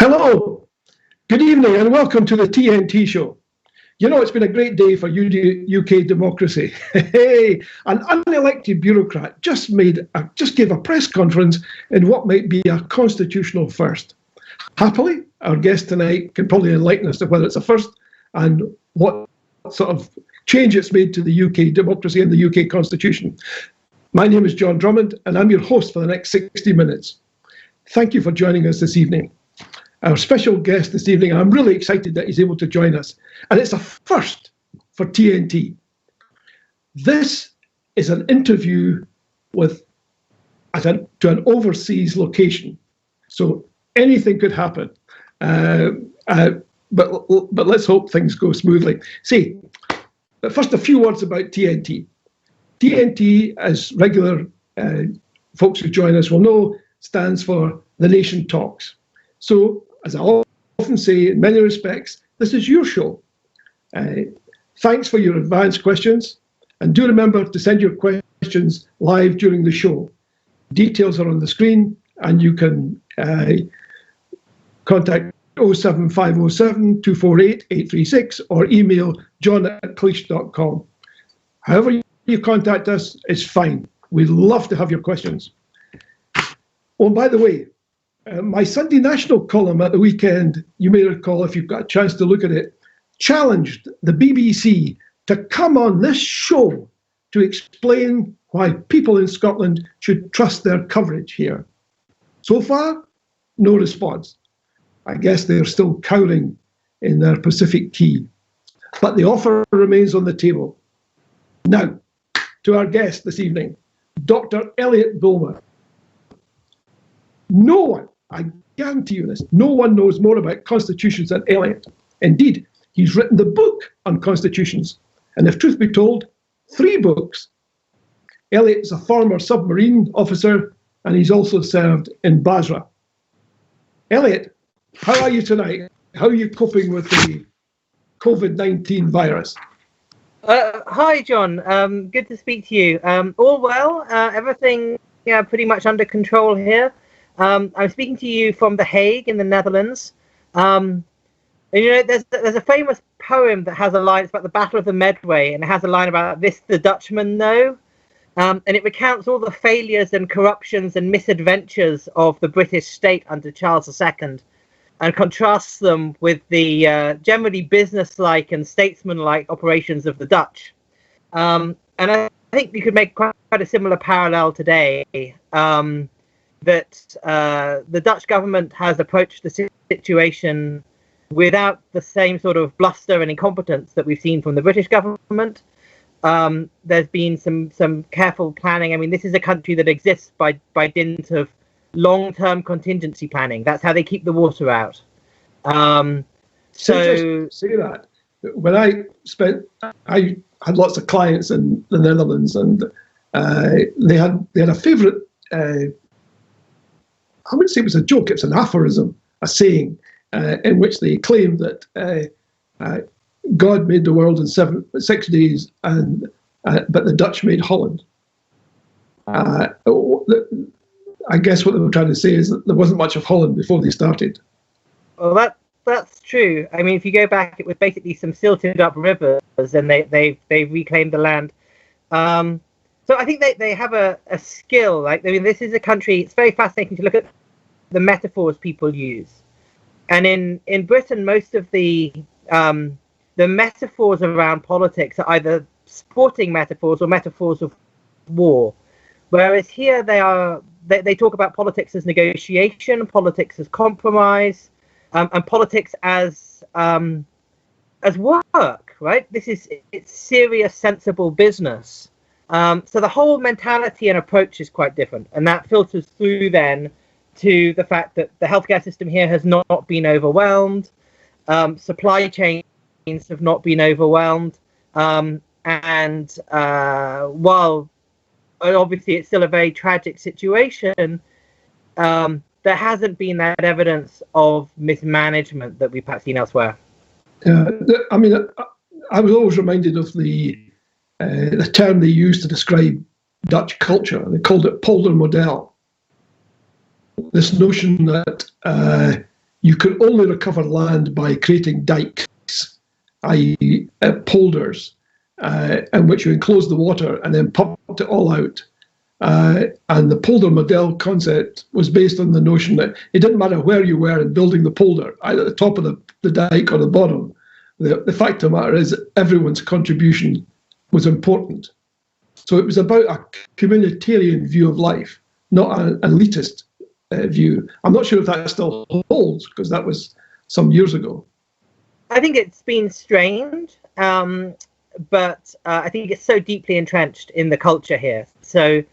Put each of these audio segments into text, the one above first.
Hello, good evening, and welcome to the TNT show. You know, it's been a great day for UK democracy. Hey, an unelected bureaucrat just gave a press conference in what might be a constitutional first. Happily, our guest tonight can probably enlighten us to whether it's a first and what sort of change it's made to the UK democracy and the UK constitution. My name is John Drummond, and I'm your host for the next 60 minutes. Thank you for joining us this evening. Our special guest this evening, I'm really excited that he's able to join us. And it's a first for TNT. This is an interview to an overseas location. So anything could happen. But let's hope things go smoothly. But first, a few words about TNT. TNT, as regular folks who join us will know, stands for The Nation Talks. So, as I often say, in many respects, this is your show. Thanks for your advanced questions, and do remember to send your questions live during the show. Details are on the screen, and you can contact 07507 248 836 or email john@cleach.com. However you contact us is fine. We'd love to have your questions. Oh, and by the way, my Sunday National column at the weekend, you may recall if you've got a chance to look at it, challenged the BBC to come on this show to explain why people in Scotland should trust their coverage here. So far, no response. I guess they're still cowering in their Pacific Key. But the offer remains on the table. Now, to our guest this evening, Dr. Elliot Bulmer. No one, I guarantee you this, no one knows more about constitutions than Elliot. Indeed, he's written the book on constitutions, and if truth be told, 3 books. Elliot is a former submarine officer, and he's also served in Basra. Elliot, how are you tonight? How are you coping with the COVID-19 virus? Hi, John. Good to speak to you. All well. Everything pretty much under control here. I'm speaking to you from The Hague in the Netherlands. And, there's a famous poem that has a line, it's about the Battle of the Medway, and it has a line about this the Dutchman know. And it recounts all the failures and corruptions and misadventures of the British state under Charles II and contrasts them with the generally businesslike and statesmanlike operations of the Dutch. And I think you could make quite a similar parallel today. That the Dutch government has approached the situation without the same sort of bluster and incompetence that we've seen from the British government. There's been some careful planning. I mean, this is a country that exists by dint of long-term contingency planning. That's how they keep the water out. So just say that. When I had lots of clients in the Netherlands, and they had a favourite. I wouldn't say it was a joke, it's an aphorism, a saying, in which they claimed that God made the world in 6 days, but the Dutch made Holland. I guess what they were trying to say is that there wasn't much of Holland before they started. Well, that's true. I mean, if you go back, it was basically some silted up rivers, and they reclaimed the land. So I think they have a skill. This is a country. It's very fascinating to look at the metaphors people use, and in Britain, most of the metaphors around politics are either sporting metaphors or metaphors of war, whereas here they talk about politics as negotiation, politics as compromise, and politics as work. Right? It's serious, sensible business. So the whole mentality and approach is quite different, and that filters through then to the fact that the healthcare system here has not been overwhelmed, supply chains have not been overwhelmed, and while obviously it's still a very tragic situation, there hasn't been that evidence of mismanagement that we've perhaps seen elsewhere. I mean, I was always reminded of the term they used to describe Dutch culture. They called it poldermodel. This notion that you could only recover land by creating dikes, i.e. polders, in which you enclose the water and then pumped it all out. And the polder model concept was based on the notion that it didn't matter where you were in building the polder, either at the top of the dike or the bottom. The fact of the matter is that everyone's contribution was important. So it was about a communitarian view of life, not an elitist view. I'm not sure if that still holds, because that was some years ago. I think it's been strained, but I think it's so deeply entrenched in the culture here. So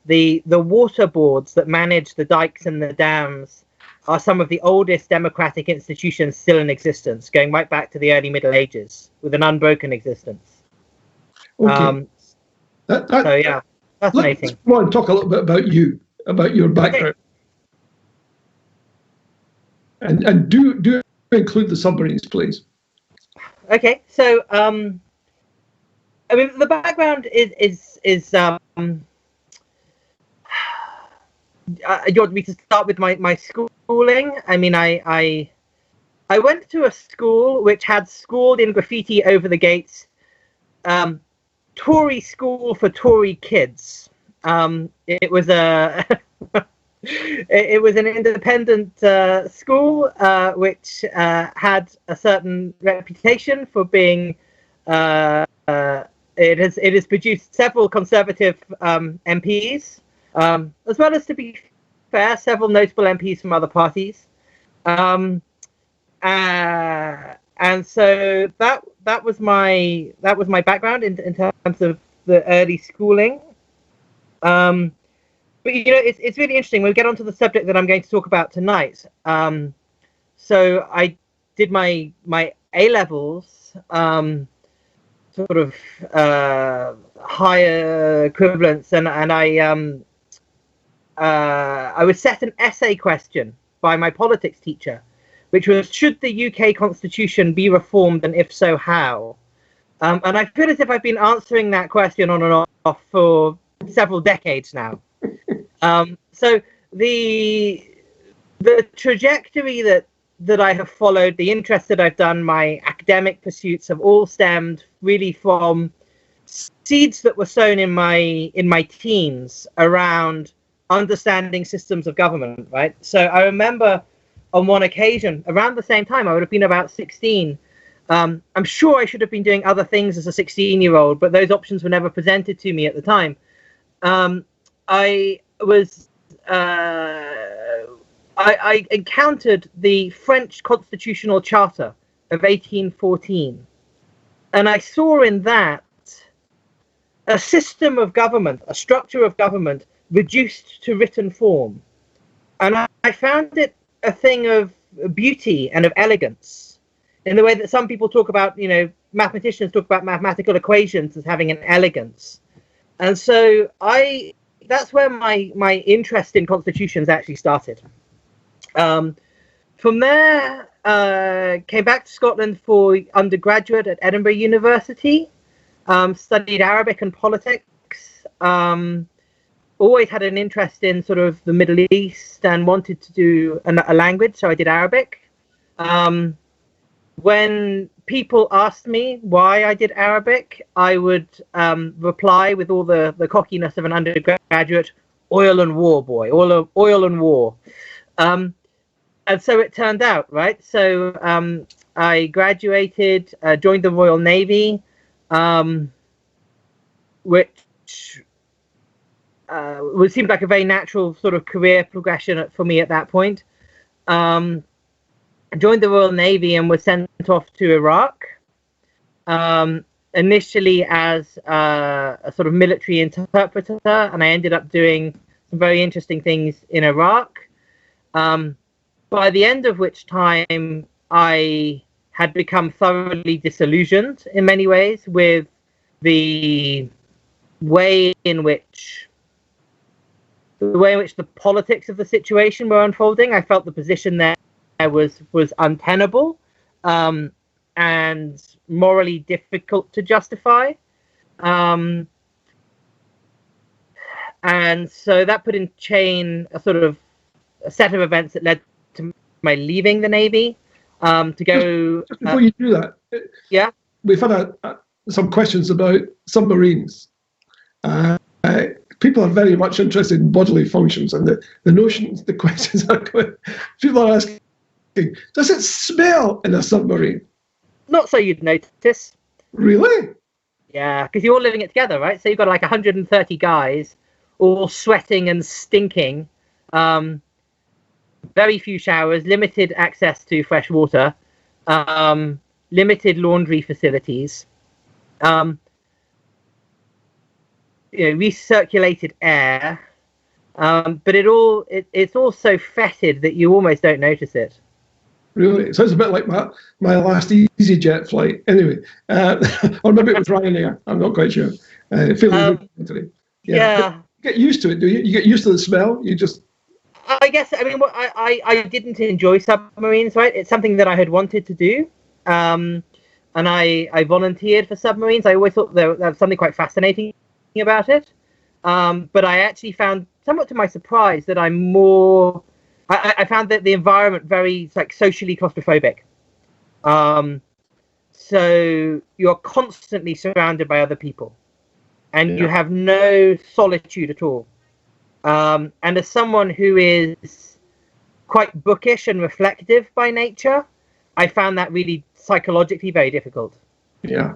the water boards that manage the dikes and the dams are some of the oldest democratic institutions still in existence, going right back to the early Middle Ages, with an unbroken existence. Okay. So yeah, fascinating. Let's go on and talk a little bit about you, about your background. Okay. And do include the submarines, please. Okay, so I mean, the background is you want me to start with my schooling? I mean, I went to a school which had scrawled in graffiti over the gates, Tory school for Tory kids. It was a it was an independent school which had a certain reputation for being it has produced several conservative MPs, as well as, to be fair, several notable MPs from other parties. And so that was my background in terms of the early schooling. But you know, it's really interesting. We'll get onto the subject that I'm going to talk about tonight. So I did my A levels, sort of higher equivalents, and I was set an essay question by my politics teacher, which was, should the UK Constitution be reformed, and if so, how? And I feel as if I've been answering that question on and off for several decades now. So the trajectory that I have followed, the interest that I've done, my academic pursuits have all stemmed really from seeds that were sown in my teens around understanding systems of government, right? So I remember on one occasion, around the same time, I would have been about 16. I'm sure I should have been doing other things as a 16-year-old, but those options were never presented to me at the time. I encountered the French Constitutional Charter of 1814, and I saw in that a system of government, a structure of government reduced to written form. And I found it a thing of beauty and of elegance, in the way that some people talk about, you know, mathematicians talk about mathematical equations as having an elegance. And so that's where my interest in constitutions actually started. From there, came back to Scotland for undergraduate at Edinburgh University, studied Arabic and politics, always had an interest in sort of the Middle East and wanted to do a language, so I did Arabic. When people asked me why I did Arabic, I would reply with all the cockiness of an undergraduate, oil and war, boy, oil and war. And so it turned out, right? So I graduated, joined the Royal Navy, which seemed like a very natural sort of career progression for me at that point. Joined the Royal Navy and was sent off to Iraq, initially as a sort of military interpreter, and I ended up doing some very interesting things in Iraq, by the end of which time I had become thoroughly disillusioned in many ways with the way in which the politics of the situation were unfolding. I felt the position there was untenable, and morally difficult to justify. And so that put in chain a sort of a set of events that led to I leaving the Navy to go? Just before you do that, yeah, we've had some questions about submarines. People are very much interested in bodily functions, and the notions, the questions are going. People are asking, does it smell in a submarine? Not so you'd notice. Really? Yeah, because you're all living it together, right? So you've got like 130 guys, all sweating and stinking. Very few showers, limited access to fresh water, limited laundry facilities, recirculated air, but it's all so fetid that you almost don't notice it. Really? It sounds a bit like my last EasyJet flight. Anyway, or maybe it was Ryanair. I'm not quite sure. Yeah. You get used to it, do you? You get used to the smell? You just... I guess, I mean, I didn't enjoy submarines, right? It's something that I had wanted to do. And I volunteered for submarines. I always thought there was something quite fascinating about it. But I actually found, somewhat to my surprise, that I'm more... I found that the environment very socially claustrophobic. So you're constantly surrounded by other people, and you have no solitude at all. And as someone who is quite bookish and reflective by nature, I found that really psychologically very difficult. Yeah.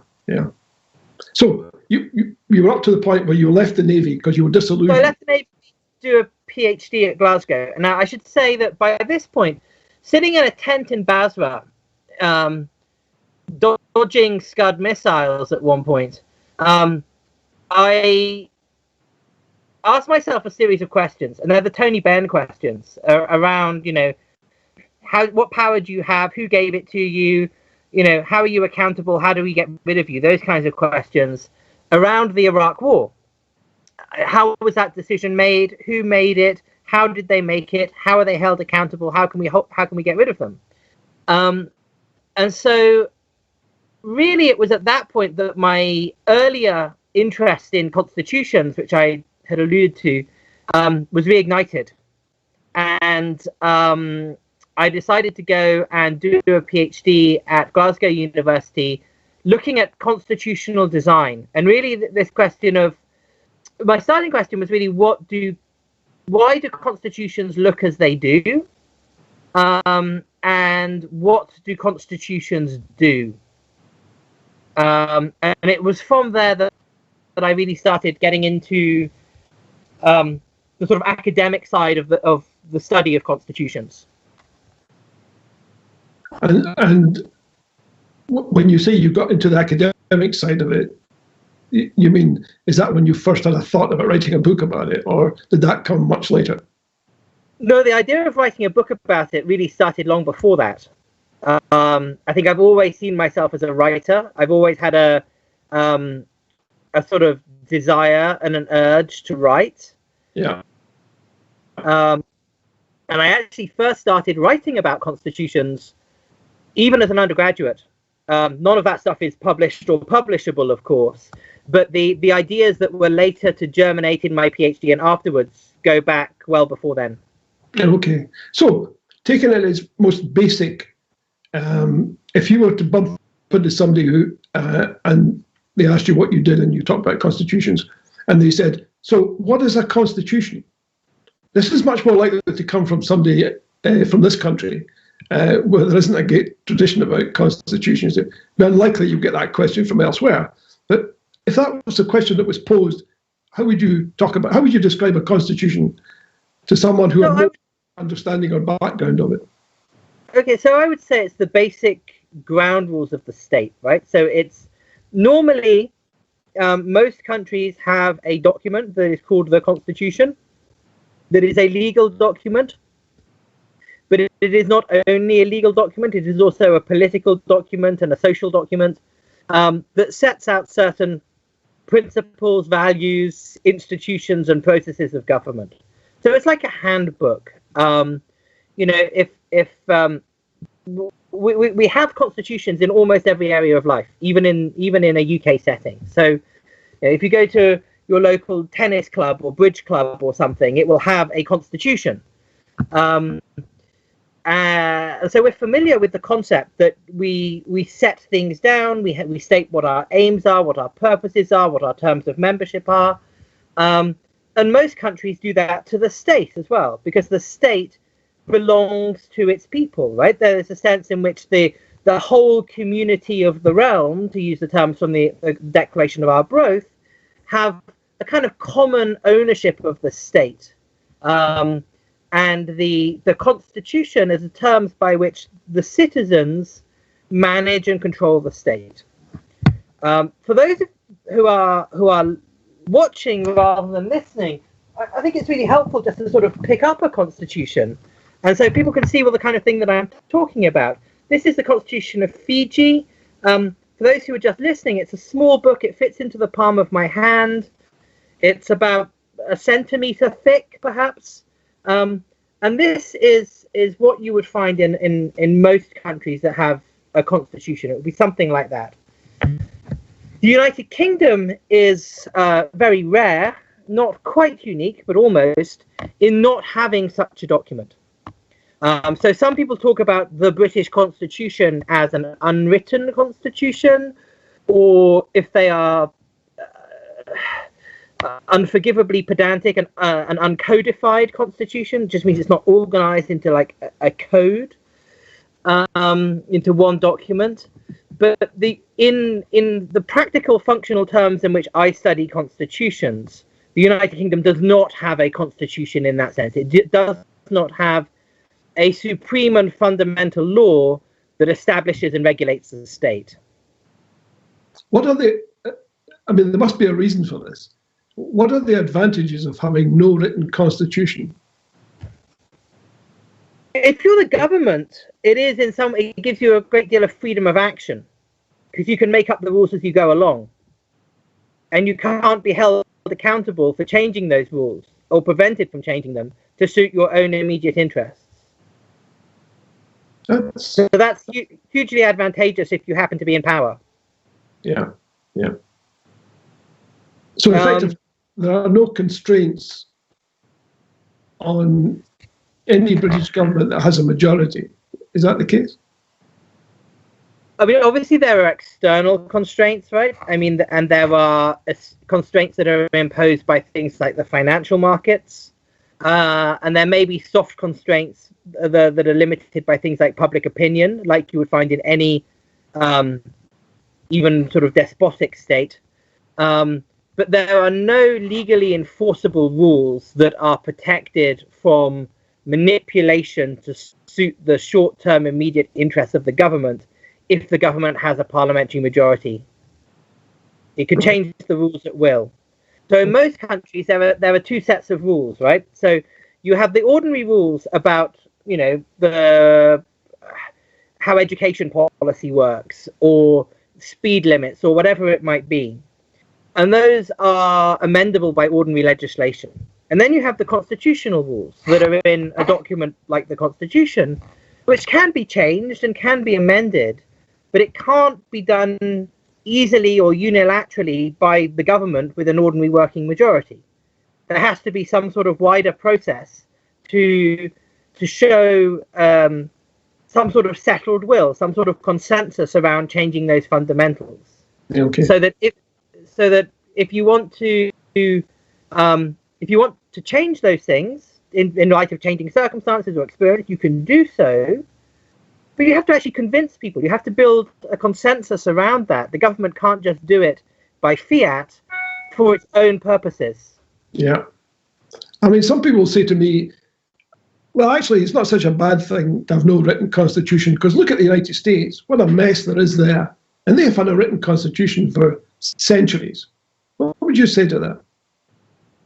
So you were up to the point where you left the Navy because you were disillusioned. So I left the Navy to do a PhD at Glasgow. And now I should say that by this point, sitting in a tent in Basra, dodging Scud missiles at one point, I asked myself a series of questions, and they're the Tony Benn questions around, what power do you have? Who gave it to you? How are you accountable? How do we get rid of you? Those kinds of questions around the Iraq War. How was that decision made? Who made it? How did they make it? How are they held accountable? How can we get rid of them? And so really it was at that point that my earlier interest in constitutions, which I had alluded to, was reignited. And I decided to go and do a PhD at Glasgow University looking at constitutional design. And really this question of, my starting question was really, why do constitutions look as they do? And what do constitutions do? And it was from there that I really started getting into the sort of academic side of the study of constitutions. And when you say you got into the academic side of it, you mean, is that when you first had a thought about writing a book about it, or did that come much later? No, the idea of writing a book about it really started long before that. I think I've always seen myself as a writer. I've always had a sort of desire and an urge to write. Yeah. And I actually first started writing about constitutions even as an undergraduate. None of that stuff is published or publishable, of course, but the ideas that were later to germinate in my PhD and afterwards go back well before then. Okay. So, taking it as most basic, if you were to bump into somebody who, and they asked you what you did and you talked about constitutions, and they said, so what is a constitution? This is much more likely to come from somebody from this country, where there isn't a great tradition about constitutions. It's unlikely you get that question from elsewhere. But if that was the question that was posed, how would you describe a constitution to someone who had no understanding or background of it? Okay, so I would say it's the basic ground rules of the state, right? So it's normally, most countries have a document that is called the Constitution, that is a legal document. But it is not only a legal document, it is also a political document and a social document that sets out certain principles, values, institutions, and processes of government. So it's like a handbook. We have constitutions in almost every area of life, even in a UK setting. So if you go to your local tennis club or bridge club or something, it will have a constitution. So we're familiar with the concept that we set things down, we state what our aims are, what our purposes are, what our terms of membership are, and most countries do that to the state as well, because the state belongs to its people, right? There is a sense in which the whole community of the realm, to use the terms from the Declaration of Arbroath, have a kind of common ownership of the state. And the Constitution is the terms by which the citizens manage and control the state. For those who are watching rather than listening, I think it's really helpful just to sort of pick up a constitution, and so people can see the kind of thing that I'm talking about. This is the Constitution of Fiji. For those who are just listening, it's a small book. It fits into the palm of my hand. It's about a centimeter thick, perhaps. And this is what you would find in most countries that have a constitution. It would be something like that. The United Kingdom is very rare, not quite unique, but almost, in not having such a document. So some people talk about the British Constitution as an unwritten constitution, or if they are unforgivably pedantic, and an uncodified constitution just means it's not organized into like a code, into one document. But in the practical functional terms in which I study constitutions, the United Kingdom does not have a constitution in that sense. It does not have a supreme and fundamental law that establishes and regulates the state. What are the, I mean, there must be a reason for this. What are the advantages of having no written constitution? If you're the government, it gives you a great deal of freedom of action, because you can make up the rules as you go along, and you can't be held accountable for changing those rules or prevented from changing them to suit your own immediate interests. So that's hugely advantageous if you happen to be in power. Yeah, yeah. So effectively, there are no constraints on any British government that has a majority. Is that the case? I mean, obviously there are external constraints, right? I mean, and there are constraints that are imposed by things like the financial markets, and there may be soft constraints that are limited by things like public opinion, like you would find in any even sort of despotic state. But there are no legally enforceable rules that are protected from manipulation to suit the short-term immediate interests of the government if the government has a parliamentary majority. It can change the rules at will. So in most countries, there are two sets of rules, right? So you have the ordinary rules about, you know, how education policy works, or speed limits, or whatever it might be. And those are amendable by ordinary legislation. And then you have the constitutional rules that are in a document like the Constitution, which can be changed and can be amended, but it can't be done easily or unilaterally by the government with an ordinary working majority. There has to be some sort of wider process to show some sort of settled will, some sort of consensus around changing those fundamentals. Okay. So that if you want to change those things in light of changing circumstances or experience, you can do so, but you have to actually convince people. You have to build a consensus around that. The government can't just do it by fiat for its own purposes. Yeah. I mean, some people say to me, well, actually, it's not such a bad thing to have no written constitution, because look at the United States, what a mess there is there. And they've had a written constitution for centuries. What would you say to that?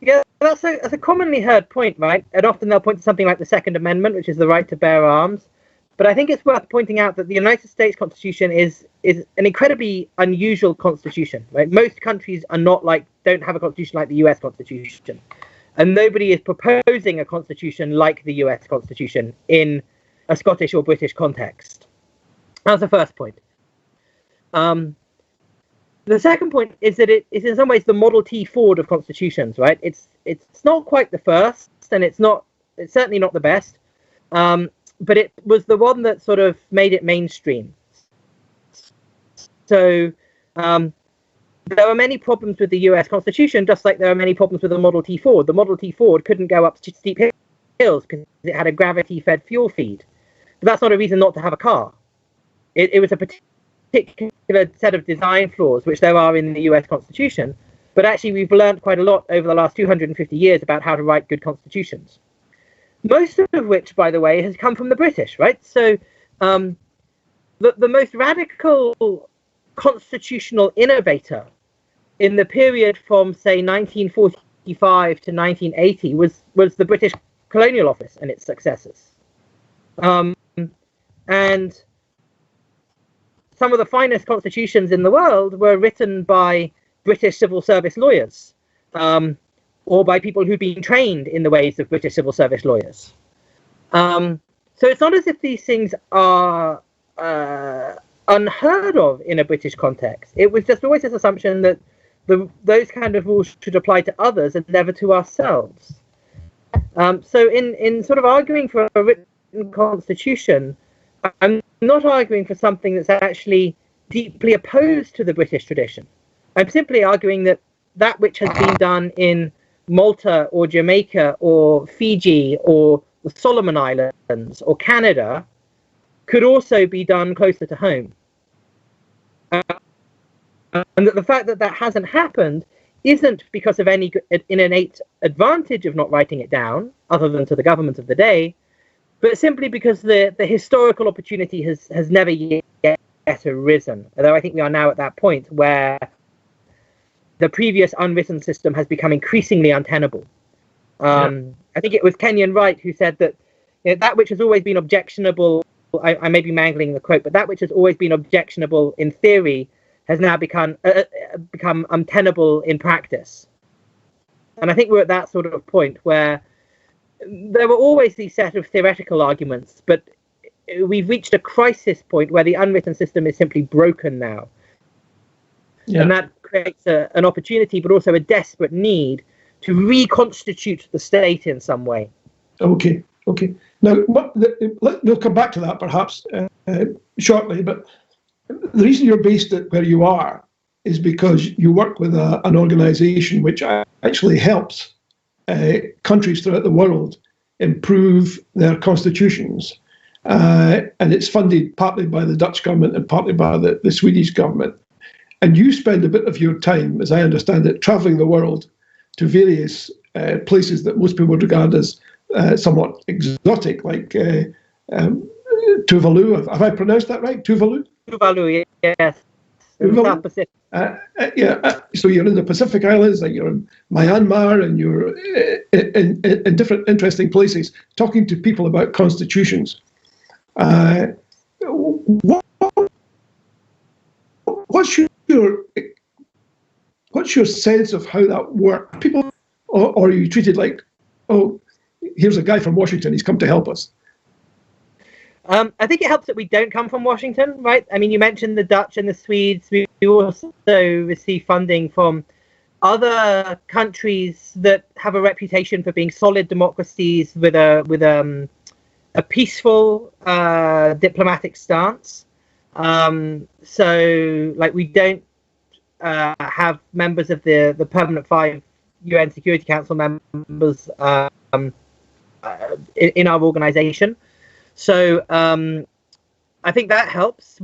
Yeah, that's a commonly heard point, right? And often they'll point to something like the Second Amendment, which is the right to bear arms. But I think it's worth pointing out that the United States Constitution is an incredibly unusual constitution, right? Most countries don't have a constitution like the US Constitution. And nobody is proposing a constitution like the US Constitution in a Scottish or British context. That's the first point. The second point is that it is in some ways the Model T Ford of constitutions, right? It's not quite the first, and it's certainly not the best. but it was the one that sort of made it mainstream. So there are many problems with the US Constitution, just like there are many problems with the Model T Ford. The Model T Ford couldn't go up steep hills because it had a gravity-fed fuel feed. But that's not a reason not to have a car. It was a particular set of design flaws, which there are in the US Constitution. But actually, we've learned quite a lot over the last 250 years about how to write good constitutions. Most of which, by the way, has come from the British, right? So the most radical constitutional innovator in the period from, say, 1945 to 1980 was the British Colonial Office and its successors. And some of the finest constitutions in the world were written by British civil service lawyers, or by people who've been trained in the ways of British civil service lawyers. So it's not as if these things are unheard of in a British context. It was just always this assumption that those kind of rules should apply to others and never to ourselves. So in sort of arguing for a written constitution, I'm not arguing for something that's actually deeply opposed to the British tradition. I'm simply arguing that which has been done in Malta or Jamaica or Fiji or the Solomon Islands or Canada could also be done closer to home. And that the fact that that hasn't happened isn't because of any innate advantage of not writing it down, other than to the government of the day, but simply because the historical opportunity has never yet arisen. Although I think we are now at that point where the previous unwritten system has become increasingly untenable. I think it was Kenyon Wright who said that that which has always been objectionable, I may be mangling the quote, but that which has always been objectionable in theory has now become untenable in practice. And I think we're at that sort of point where there were always these set of theoretical arguments, but we've reached a crisis point where the unwritten system is simply broken now. Yeah. And that creates an opportunity, but also a desperate need to reconstitute the state in some way. Okay. Now, we'll come back to that perhaps shortly, but the reason you're based at where you are is because you work with an organization which actually helps countries throughout the world improve their constitutions. And it's funded partly by the Dutch government and partly by the Swedish government. And you spend a bit of your time, as I understand it, traveling the world to various places that most people would regard as somewhat exotic, like Tuvalu. Have I pronounced that right? Tuvalu? Tuvalu, yes. Tuvalu? Pacific. So you're in the Pacific Islands, and you're in Myanmar, and you're in different interesting places, talking to people about constitutions. What's your sense of how that works? People, or are you treated like, oh, here's a guy from Washington, he's come to help us? I think it helps that we don't come from Washington, right? I mean, you mentioned the Dutch and the Swedes. We also receive funding from other countries that have a reputation for being solid democracies with a peaceful diplomatic stance. So, like, we don't have members of the permanent 5 UN Security Council members in our organization. So I think that helps.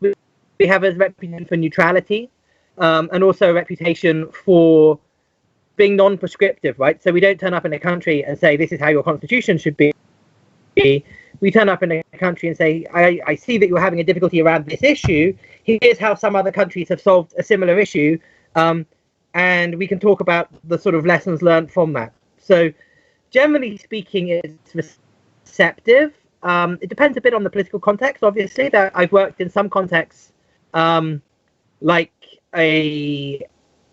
We have a reputation for neutrality and also a reputation for being non-prescriptive, right? So we don't turn up in a country and say, this is how your constitution should be. We turn up in a country and say, I see that you're having a difficulty around this issue. Here's how some other countries have solved a similar issue. And we can talk about the sort of lessons learned from that. So generally speaking, it's receptive. It depends a bit on the political context, obviously. That I've worked in some contexts, like a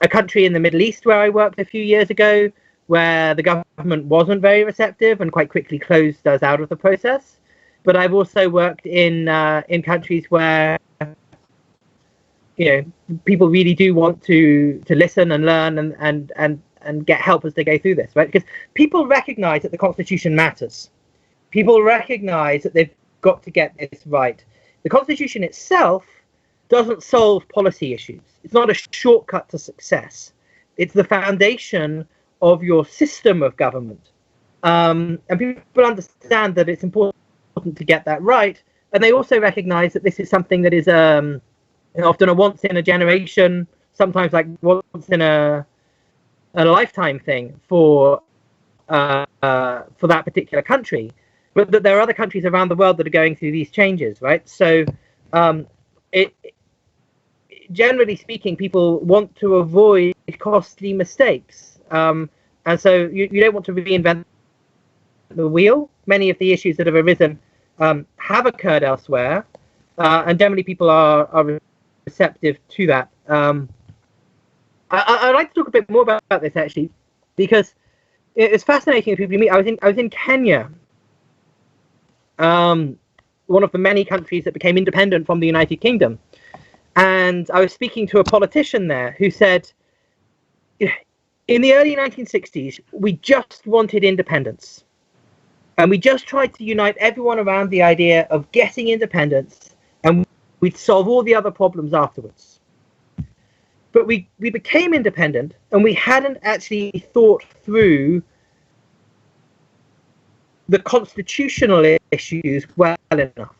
country in the Middle East where I worked a few years ago, where the government wasn't very receptive and quite quickly closed us out of the process. But I've also worked in countries where, people really do want to listen and learn and get help as they go through this, right? Because people recognize that the Constitution matters. people recognize that they've got to get this right. The Constitution itself doesn't solve policy issues. It's not a shortcut to success. It's the foundation of your system of government. And people understand that it's important to get that right. And they also recognize that this is something that is often a once in a generation, sometimes like once in a lifetime thing for that particular country. But that there are other countries around the world that are going through these changes, right? So generally speaking, people want to avoid costly mistakes. And so you don't want to reinvent the wheel. Many of the issues that have arisen have occurred elsewhere, and generally people are receptive to that. I'd like to talk a bit more about this actually, because it's fascinating. People you meet. I was in Kenya, one of the many countries that became independent from the United Kingdom, and I was speaking to a politician there who said, in the early 1960s, we just wanted independence. And we just tried to unite everyone around the idea of getting independence, and we'd solve all the other problems afterwards. But we became independent, and we hadn't actually thought through the constitutional issues well enough.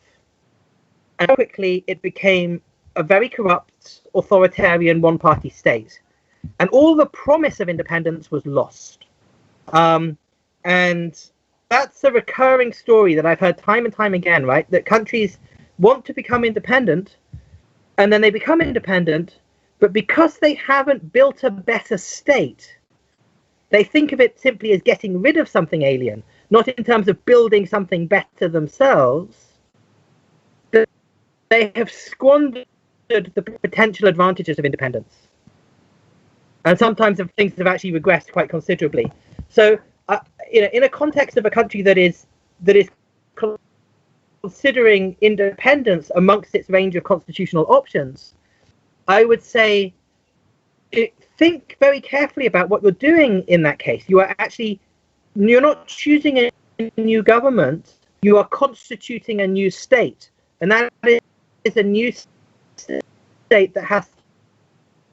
And quickly, it became a very corrupt, authoritarian, one-party state. And all the promise of independence was lost. And that's a recurring story that I've heard time and time again, right? That countries want to become independent, and then they become independent, but because they haven't built a better state, they think of it simply as getting rid of something alien, not in terms of building something better themselves. They have squandered the potential advantages of independence. And sometimes things have actually regressed quite considerably. So, in a context of a country that is considering independence amongst its range of constitutional options, I would say think very carefully about what you're doing in that case. You're not choosing a new government, you are constituting a new state. And that is a new state that has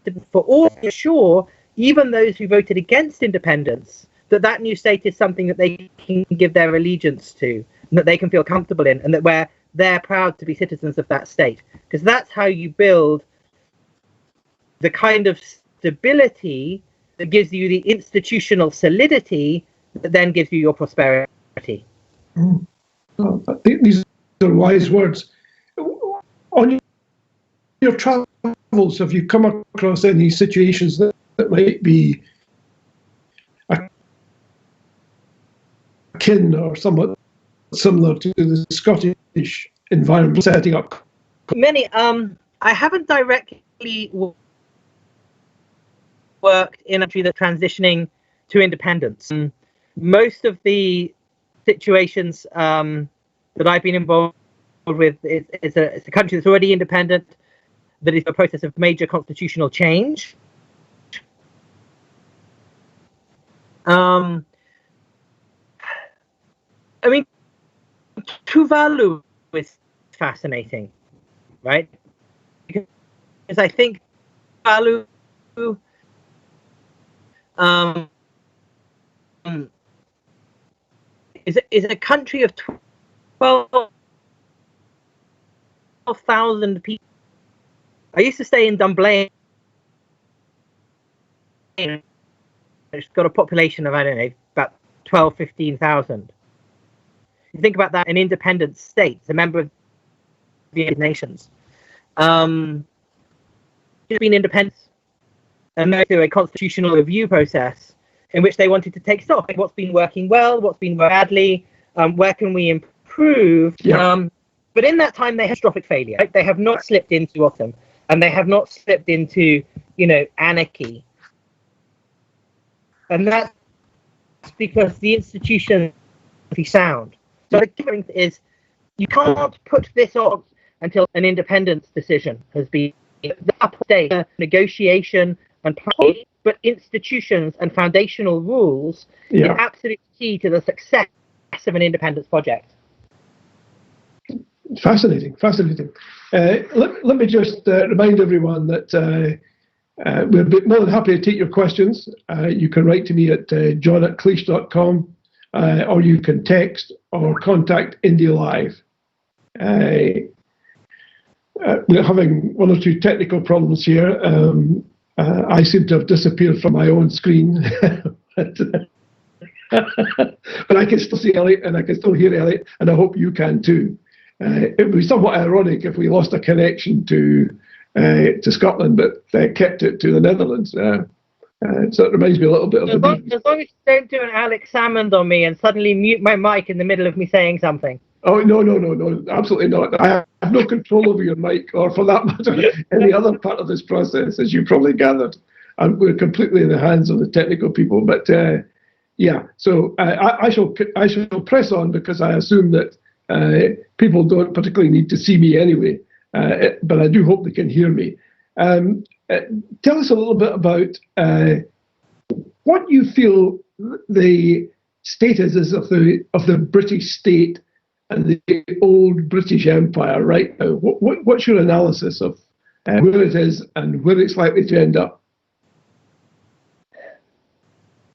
to, for all to assure, even those who voted against independence, that new state is something that they can give their allegiance to, and that they can feel comfortable in, and that where they're proud to be citizens of that state. Because that's how you build the kind of stability that gives you the institutional solidity that then gives you your prosperity. These are wise words. On your travels, have you come across any situations that might be akin or somewhat similar to the Scottish environment setting up? Many. I haven't directly worked in a country that's transitioning to independence. Most of the situations that I've been involved with it's a country that's already independent, that is a process of major constitutional change. I mean, Tuvalu is fascinating, right? Because I think Tuvalu is a country of 12,000 people. I used to stay in Dunblane. It's got a population of, I don't know, about 15,000. You think about that, an independent state, a member of the United Nations. It's been independent and go through a constitutional review process in which they wanted to take stock. What's been working well, what's been badly, where can we improve? Yeah. But in that time, they had catastrophic failure. Right? They have not slipped into autumn, and they have not slipped into, anarchy. And that's because the institution is sound. So the difference is you can't put this on until an independence decision has been the upper stage, negotiation and plan, but institutions and foundational rules is absolute key to the success of an independence project. Fascinating, fascinating. Let me just remind everyone that we're more than happy to take your questions. You can write to me at john@cleish.com, or you can text or contact Indy Live. We're having one or two technical problems here. I seem to have disappeared from my own screen. But I can still see Elliot and I can still hear Elliot, and I hope you can too. It would be somewhat ironic if we lost a connection to Scotland, but kept it to the Netherlands. So it reminds me a little bit of as long as you don't do an Alex Salmond on me and suddenly mute my mic in the middle of me saying something. Oh, no, absolutely not. I have no control over your mic, or for that matter, any other part of this process, as you probably gathered. And we're completely in the hands of the technical people. But yeah, so I shall press on, because I assume that people don't particularly need to see me anyway. But I do hope they can hear me. Tell us a little bit about what you feel the status is of the British state and the old British Empire right now. What's your analysis of where it is and where it's likely to end up?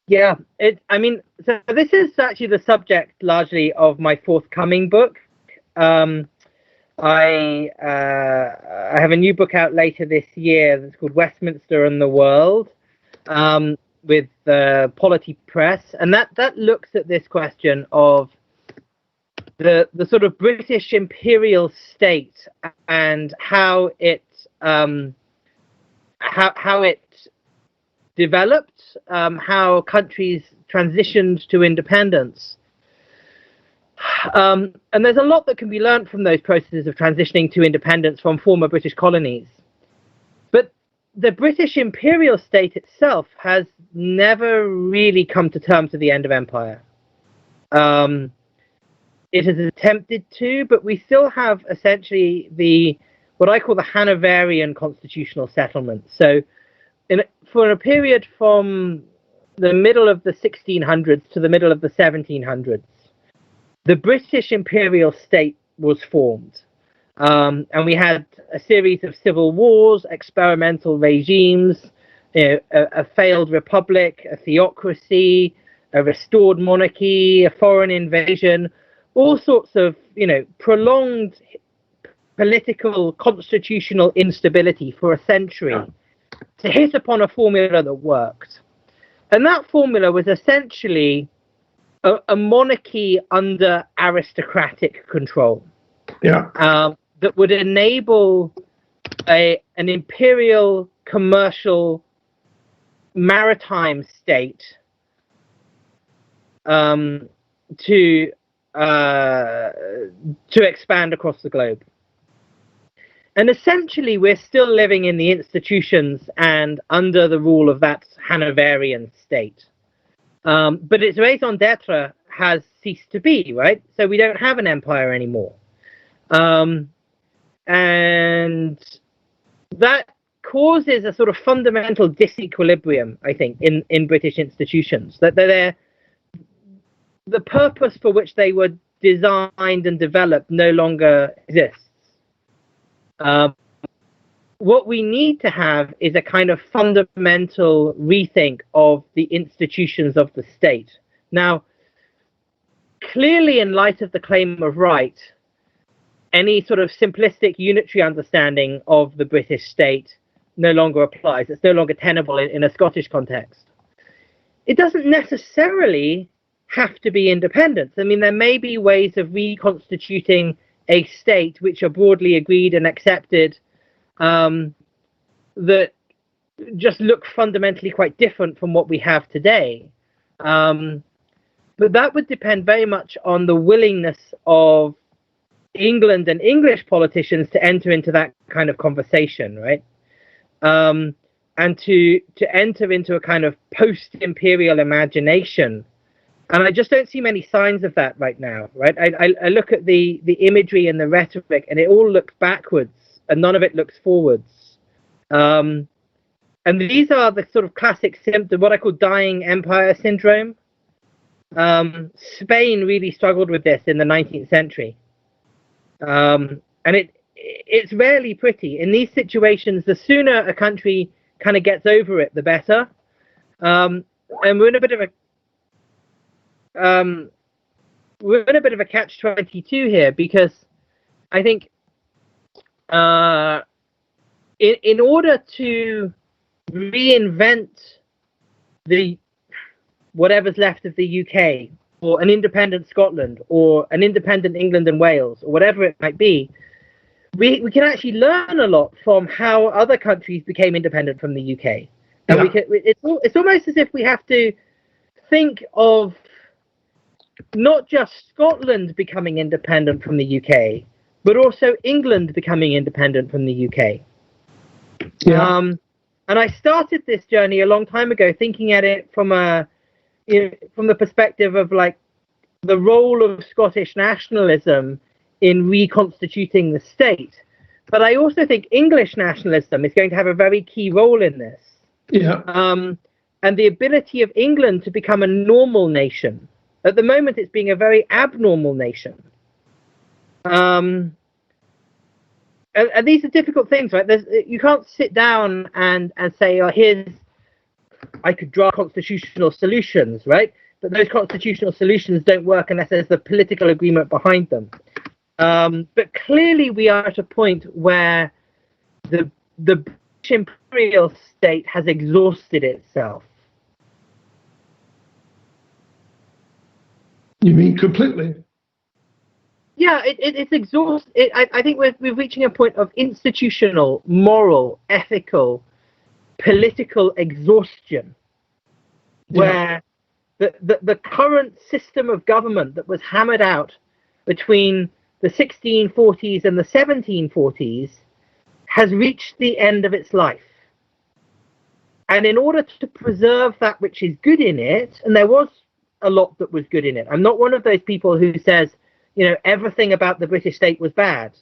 Yeah, so this is actually the subject largely of my forthcoming book. I have a new book out later this year that's called Westminster and the World, with Polity Press, and that looks at this question of the sort of British imperial state and how it developed, how countries transitioned to independence. And there's a lot that can be learned from those processes of transitioning to independence from former British colonies. But the British imperial state itself has never really come to terms with the end of empire. It has attempted to, but we still have essentially what I call the Hanoverian constitutional settlement. So for a period from the middle of the 1600s to the middle of the 1700s, the British imperial state was formed. And we had a series of civil wars, experimental regimes, a failed republic, a theocracy, a restored monarchy, a foreign invasion, all sorts of, prolonged political constitutional instability for a century to hit upon a formula that worked. And that formula was essentially a monarchy under aristocratic control. Yeah. That would enable an imperial commercial maritime state to expand across the globe. And essentially, we're still living in the institutions and under the rule of that Hanoverian state. But its raison d'etre has ceased to be, right? So we don't have an empire anymore. And that causes a sort of fundamental disequilibrium, I think, in British institutions. That the purpose for which they were designed and developed no longer exists. What we need to have is a kind of fundamental rethink of the institutions of the state. Now, clearly, in light of the claim of right, any sort of simplistic unitary understanding of the British state no longer applies. It's no longer tenable in a Scottish context. It doesn't necessarily have to be independence. I mean, there may be ways of reconstituting a state which are broadly agreed and accepted, that just look fundamentally quite different from what we have today. But that would depend very much on the willingness of England and English politicians to enter into that kind of conversation, right? And to enter into a kind of post-imperial imagination. And I just don't see many signs of that right now, right? I look at the imagery and the rhetoric, and it all looks backwards, and none of it looks forwards. And these are the sort of classic symptoms, what I call dying empire syndrome. Spain really struggled with this in the 19th century. And it's rarely pretty. In these situations, the sooner a country kind of gets over it, the better. And we're in a bit of a catch-22 here, because I think in order to reinvent whatever's left of the UK, or an independent Scotland, or an independent England and Wales, or whatever it might be, we can actually learn a lot from how other countries became independent from the UK. And it's almost as if we have to think of not just Scotland becoming independent from the UK, but also England becoming independent from the UK. And I started this journey a long time ago, thinking at it from the perspective of like the role of Scottish nationalism in reconstituting the state. But I also think English nationalism is going to have a very key role in this. And the ability of England to become a normal nation. At the moment, it's being a very abnormal nation. And these are difficult things, right? You can't sit down and say, oh, I could draw constitutional solutions, right? But those constitutional solutions don't work unless there's the political agreement behind them. But clearly we are at a point where the British imperial state has exhausted itself. You mean completely? Yeah, it's exhausted. I think we're reaching a point of institutional, moral, ethical, political exhaustion, where the current system of government that was hammered out between the 1640s and the 1740s has reached the end of its life. And in order to preserve that which is good in it, and there was a lot that was good in it. I'm not one of those people who says, everything about the British state was bad.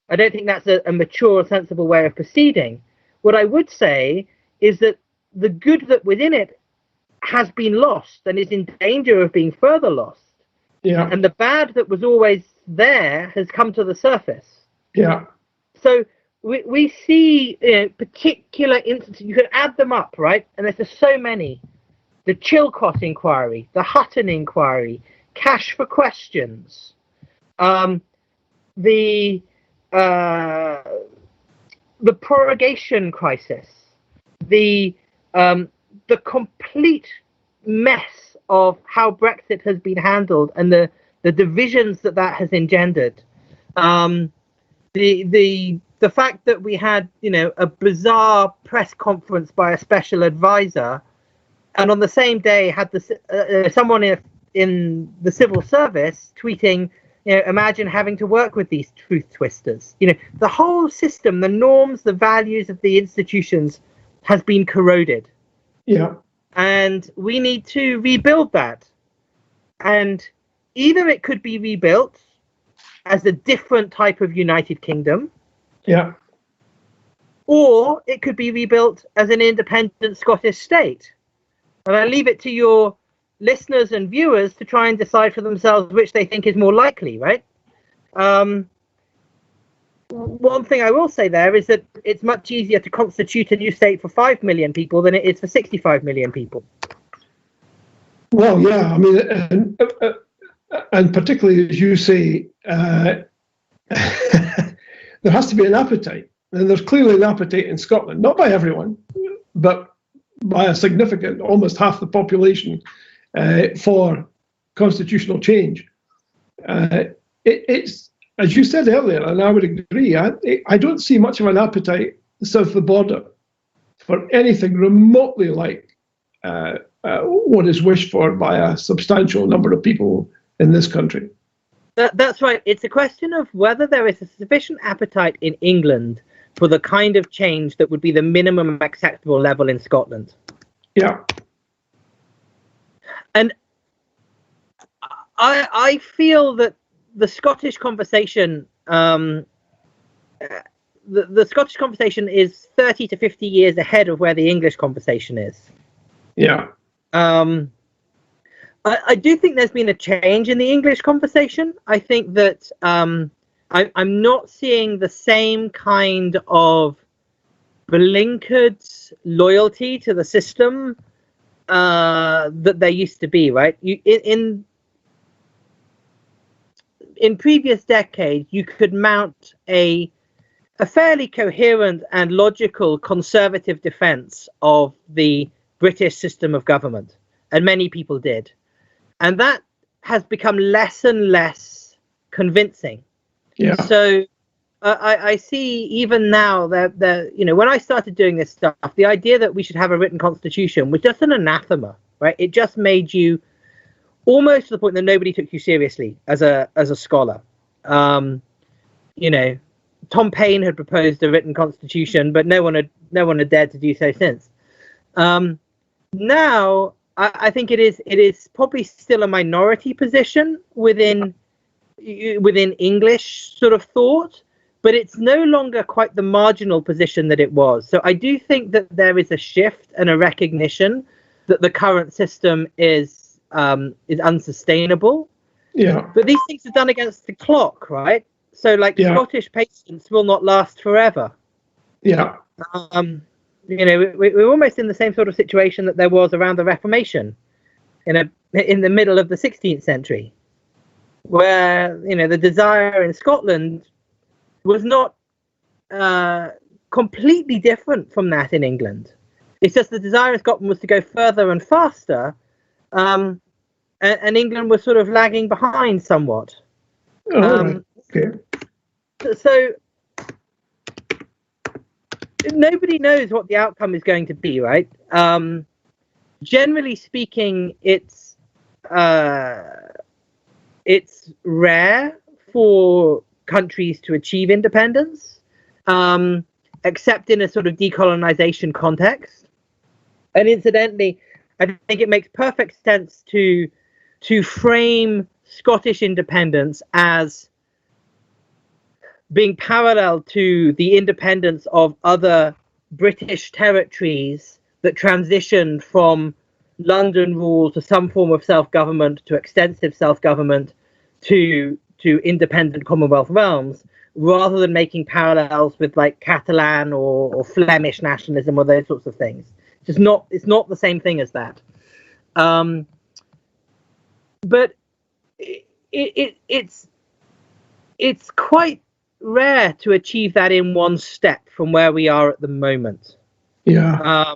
I don't think that's a mature, sensible way of proceeding. What I would say is that the good that was in it has been lost and is in danger of being further lost. Yeah. And the bad that was always there has come to the surface. Yeah. So we see particular instances. You can add them up, right? And there's just so many. The Chilcot inquiry, the Hutton inquiry, Cash for Questions, the prorogation crisis, the complete mess of how Brexit has been handled and the divisions that has engendered, the fact that we had a bizarre press conference by a special advisor, and on the same day had someone in the civil service tweeting, imagine having to work with these truth twisters. The whole system, the norms, the values of the institutions has been corroded. Yeah. And we need to rebuild that. And either it could be rebuilt as a different type of United Kingdom. Yeah. Or it could be rebuilt as an independent Scottish state. And I leave it to your listeners and viewers to try and decide for themselves which they think is more likely, right? One thing I will say there is that it's much easier to constitute a new state for 5 million people than it is for 65 million people. Well, yeah, I mean, and particularly as you say, there has to be an appetite. And there's clearly an appetite in Scotland, not by everyone, but by a significant, almost half the population, for constitutional change. It's, as you said earlier, and I would agree, I don't see much of an appetite south of the border for anything remotely like what is wished for by a substantial number of people in this country. That's right. It's a question of whether there is a sufficient appetite in England for the kind of change that would be the minimum acceptable level in Scotland. Yeah. And I feel that the Scottish conversation, the Scottish conversation is 30 to 50 years ahead of where the English conversation is. Yeah. I do think there's been a change in the English conversation. I think that I'm not seeing the same kind of blinkered loyalty to the system that there used to be, right? In previous decades, you could mount a fairly coherent and logical conservative defense of the British system of government, and many people did. And that has become less and less convincing. Yeah. So I see even now that when I started doing this stuff, the idea that we should have a written constitution was just an anathema, right? It just made you almost to the point that nobody took you seriously as a scholar. Tom Paine had proposed a written constitution, but no one had dared to do so since. Now I think it is probably still a minority position within English sort of thought, but it's no longer quite the marginal position that it was. So I do think that there is a shift and a recognition that the current system is unsustainable. Yeah. But these things are done against the clock, right? So Scottish patience will not last forever. Yeah. We're almost in the same sort of situation that there was around the Reformation in the middle of the 16th century, where the desire in Scotland was not completely different from that in England. It's just the desire in Scotland was to go further and faster, and England was sort of lagging behind somewhat. Right. Okay. So nobody knows what the outcome is going to be, right? Generally speaking, it's rare for countries to achieve independence, except in a sort of decolonization context. And incidentally, I think it makes perfect sense to frame Scottish independence as being parallel to the independence of other British territories that transitioned from London rule to some form of self-government to extensive self-government to independent Commonwealth realms, rather than making parallels with like Catalan or Flemish nationalism or those sorts of things. It's not the same thing as that. But it's quite rare to achieve that in one step from where we are at the moment. Yeah.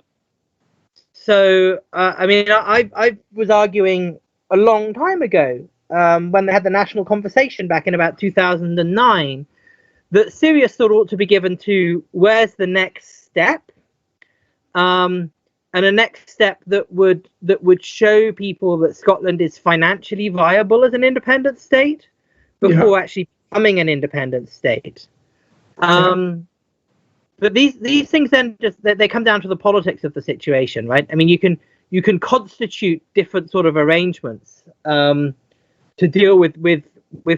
I was arguing a long time ago when they had the national conversation back in about 2009 that serious thought ought to be given to where's the next step, and a next step that would show people that Scotland is financially viable as an independent state before actually becoming an independent state. But these things then just they come down to the politics of the situation, right? I mean, you can constitute different sort of arrangements to deal with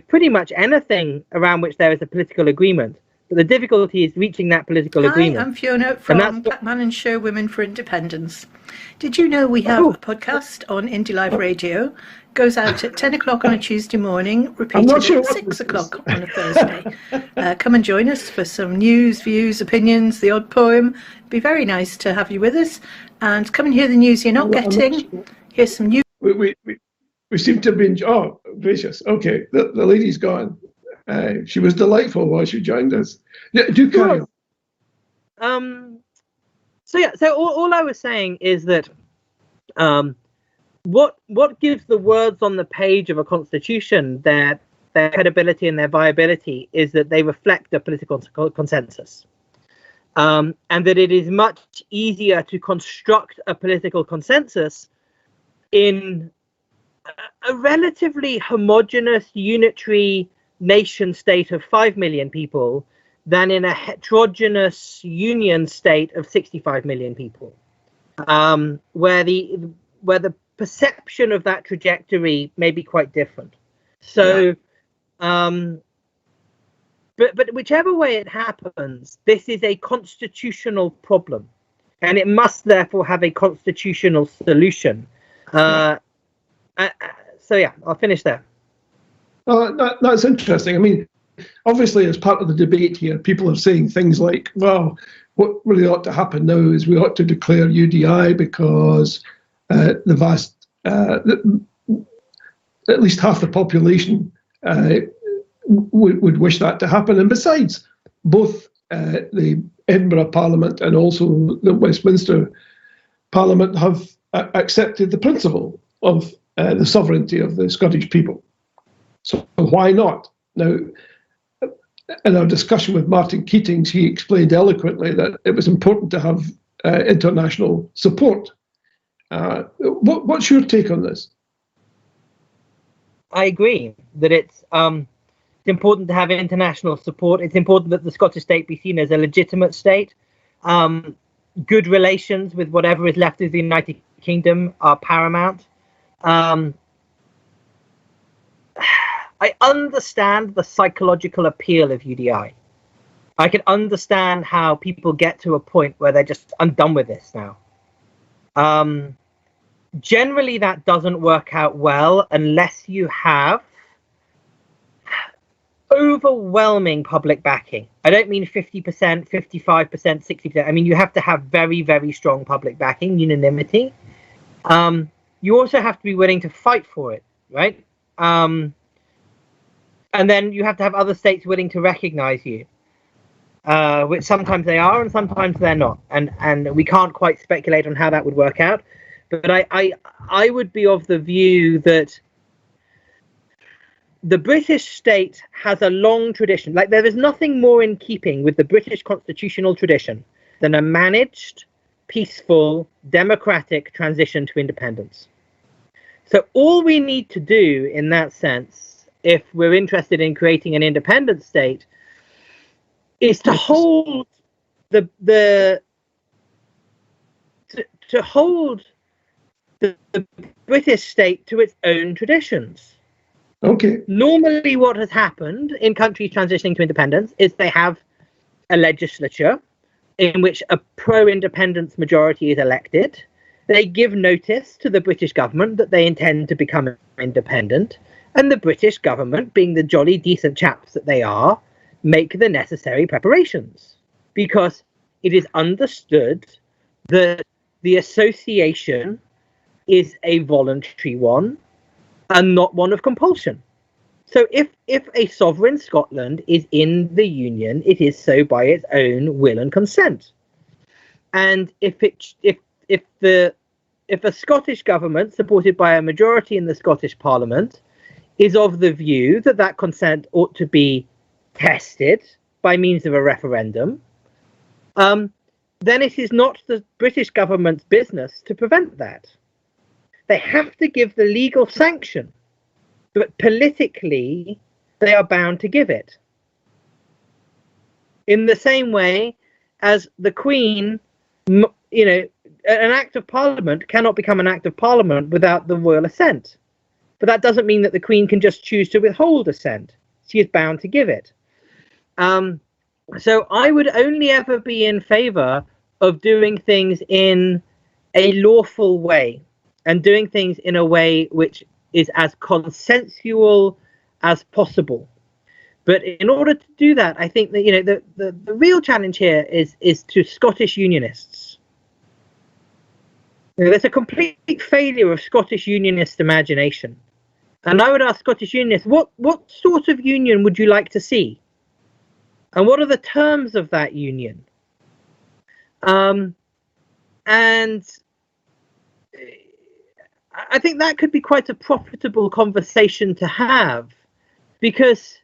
pretty much anything around which there is a political agreement. But the difficulty is reaching that political agreement. Hi, I'm Fiona from Blackman and Show Women for Independence. Did you know we have a podcast on Indie Live Radio? Goes out at 10 o'clock on a Tuesday morning, repeated at 6 o'clock on a Thursday. Come and join us for some news, views, opinions, the odd poem. It'd be very nice to have you with us. And come and hear the news you're not getting. Here's some news. We seem to have been... Oh, gracious. Okay, the lady's gone. She was delightful while she joined us. Yeah, do carry on. So all I was saying is that what gives the words on the page of a constitution their credibility and their viability is that they reflect a political consensus, and that it is much easier to construct a political consensus in a relatively homogeneous, unitary nation state of 5 million people than in a heterogeneous union state of 65 million people, where the perception of that trajectory may be quite different. So, but whichever way it happens, this is a constitutional problem, and it must therefore have a constitutional solution. So yeah, I'll finish there. That's interesting. I mean, obviously, as part of the debate here, people are saying things like, well, what really ought to happen now is we ought to declare UDI because at least half the population would wish that to happen. And besides, both the Edinburgh Parliament and also the Westminster Parliament have accepted the principle of the sovereignty of the Scottish people. So why not? Now, in our discussion with Martin Keatings, he explained eloquently that it was important to have international support. What's your take on this? I agree that it's important to have international support. It's important that the Scottish state be seen as a legitimate state. Good relations with whatever is left of the United Kingdom are paramount. I understand the psychological appeal of UDI. I can understand how people get to a point where they're just, I'm done with this now. Generally, that doesn't work out well unless you have overwhelming public backing. I don't mean 50%, 55%, 60%. I mean, you have to have very, very strong public backing, unanimity. You also have to be willing to fight for it, right? And then you have to have other states willing to recognize you, which sometimes they are and sometimes they're not. And we can't quite speculate on how that would work out. But I would be of the view that the British state has a long tradition. Like, there is nothing more in keeping with the British constitutional tradition than a managed, peaceful, democratic transition to independence. So all we need to do in that sense, if we're interested in creating an independent state, is to hold the British state to its own traditions. Okay. Normally what has happened in countries transitioning to independence is they have a legislature in which a pro-independence majority is elected. They give notice to the British government that they intend to become independent, and the British government, being the jolly decent chaps that they are, make the necessary preparations, because it is understood that the association is a voluntary one and not one of compulsion. So if a sovereign Scotland is in the Union, it is so by its own will and consent. And if a Scottish government, supported by a majority in the Scottish Parliament, is of the view that that consent ought to be tested by means of a referendum, then it is not the British government's business to prevent that. They have to give the legal sanction, but politically they are bound to give it. In the same way as the Queen, an act of Parliament cannot become an act of Parliament without the royal assent. But that doesn't mean that the Queen can just choose to withhold assent. She is bound to give it. So I would only ever be in favour of doing things in a lawful way, and doing things in a way which is as consensual as possible. But in order to do that, I think that the real challenge here is to Scottish Unionists. There's a complete failure of Scottish Unionist imagination. And I would ask Scottish Unionists, what sort of union would you like to see? And what are the terms of that union? And I think that could be quite a profitable conversation to have, because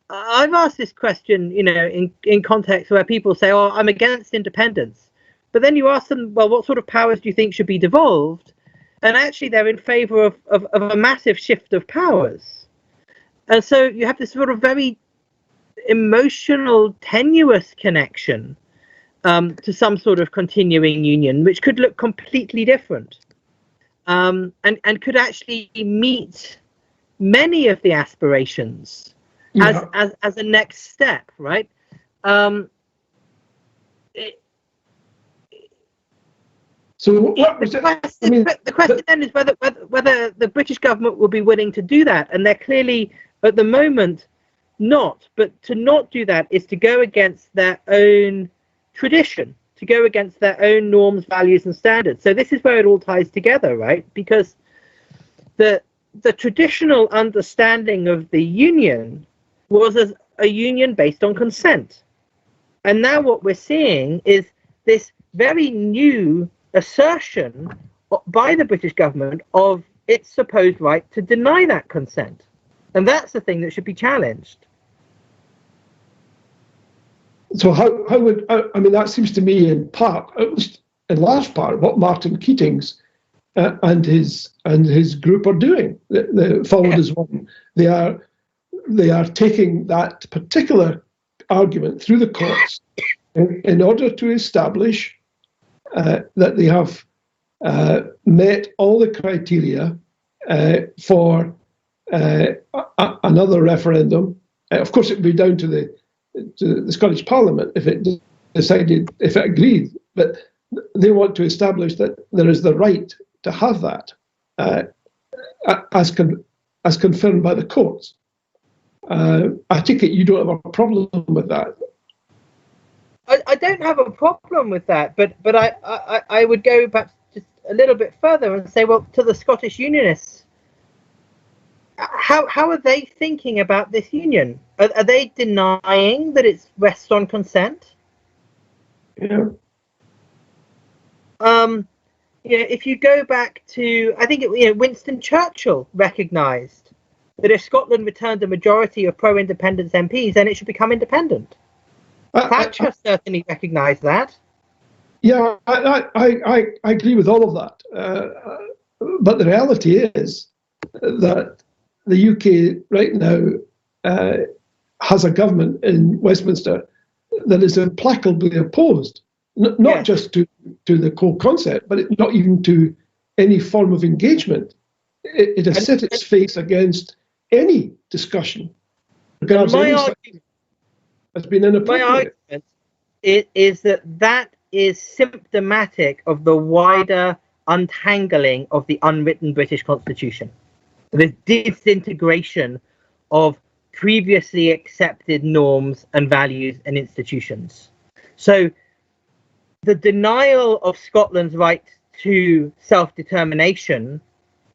I've asked this question, in context where people say, "Oh, I'm against independence," but then you ask them, "Well, what sort of powers do you think should be devolved?" And actually, they're in favour of a massive shift of powers, and so you have this sort of very emotional, tenuous connection to some sort of continuing union, which could look completely different. And could actually meet many of the aspirations as a next step, right? So what was the question then is whether the British government will be willing to do that, and they're clearly at the moment not. But to not do that is to go against their own tradition, to go against their own norms, values, and standards. So this is where it all ties together, right? Because the traditional understanding of the union was as a union based on consent, and now what we're seeing is this very new assertion by the British government of its supposed right to deny that consent, and that's the thing that should be challenged. So how would that seems to me in part, at least in large part, what Martin Keating's and his group are doing. The Forward is one. They are taking that particular argument through the courts in order to establish that they have met all the criteria for another referendum. Of course, it would be down to the Scottish Parliament if it decided, if it agreed, but they want to establish that there is the right to have that as confirmed by the courts. I take it you don't have a problem with that. I don't have a problem with that, but I would go perhaps just a little bit further and say, well, to the Scottish Unionists, how are they thinking about this union? Are they denying that it rests on consent? Yeah. If you go back to, I think Winston Churchill recognised that if Scotland returned a majority of pro-independence MPs, then it should become independent. Thatcher certainly recognised that. Yeah, I agree with all of that. But the reality is that the UK right now has a government in Westminster that is implacably opposed, not just to the core concept, but not even to any form of engagement. It has set its face against any discussion. My argument is that is symptomatic of the wider untangling of the unwritten British Constitution, the disintegration of previously accepted norms and values and institutions. So the denial of Scotland's right to self-determination